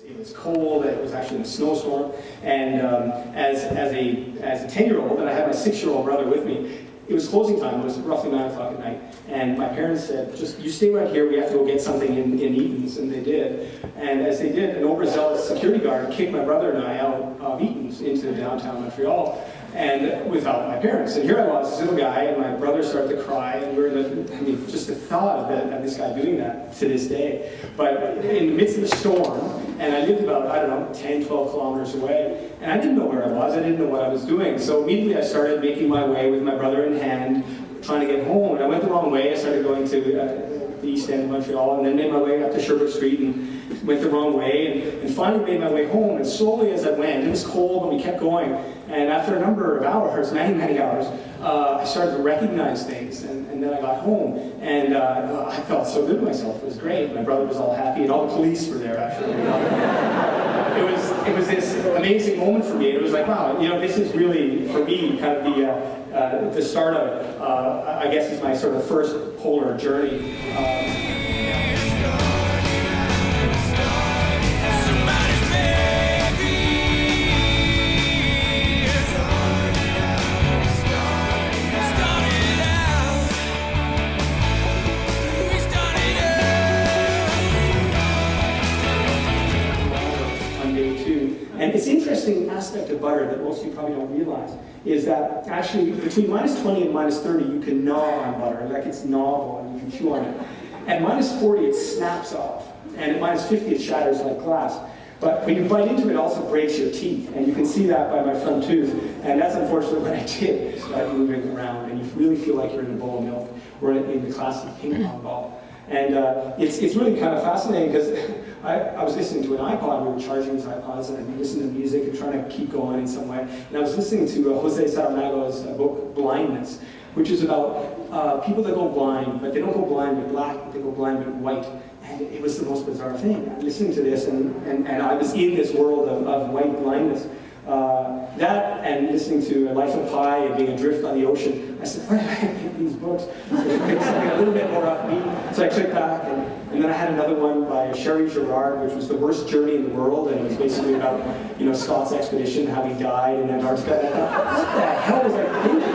It was cold. It was actually a snowstorm. And as a 10-year-old, and I had my 6-year-old brother with me, it was closing time. It was roughly 9 o'clock at night. And my parents said, just, you stay right here. We have to go get something in Eaton's. And they did. And as they did, an overzealous security guard kicked my brother and I out of Eaton's into downtown Montreal, and without my parents. And here I was, this little guy, and my brother started to cry, and we're just the thought of this guy doing that to this day. But in the midst of the storm, and I lived about, I don't know, 10, 12 kilometers away, and I didn't know where I was, I didn't know what I was doing. So immediately I started making my way with my brother in hand, trying to get home. And I went the wrong way. I started going to the east end of Montreal, and then made my way up to Sherbrooke Street, and went the wrong way, and finally made my way home. And slowly as I went, it was cold, but we kept going. And after a number of hours, many hours, I started to recognize things. And then I got home, and I felt so good with myself. It was great. My brother was all happy, and all the police were there, actually. It was this amazing moment for me. It was like, wow, this is really, for me, kind of the start of it. I guess is my sort of first polar journey. And it's an interesting aspect of butter that most of you probably don't realize, is that actually between -20 and -30 you can gnaw on butter, like it's gnawable and you can chew on it. At -40 it snaps off, and at -50 it shatters like glass. But when you bite into it, it also breaks your teeth, and you can see that by my front tooth. And that's unfortunately what I did. You start moving around, and you really feel like you're in a bowl of milk, or in the classic ping pong ball. And it's really kind of fascinating because I was listening to an iPod. We were charging these iPods and listening to music and trying to keep going in some way. And I was listening to Jose Saramagos' book, Blindness, which is about people that go blind, but they don't go blind with black, but they go blind with white. And it was the most bizarre thing. I'm listening to this, and I was in this world of white blindness. That and listening to Life of Pi and being adrift on the ocean, I said, where did I get these books? Something a little bit more upbeat. So I clicked back, and then I had another one by Sherry Gerard, which was The Worst Journey in the World, and it was basically about Scott's expedition, how he died in Antarctica. What the hell was I thinking?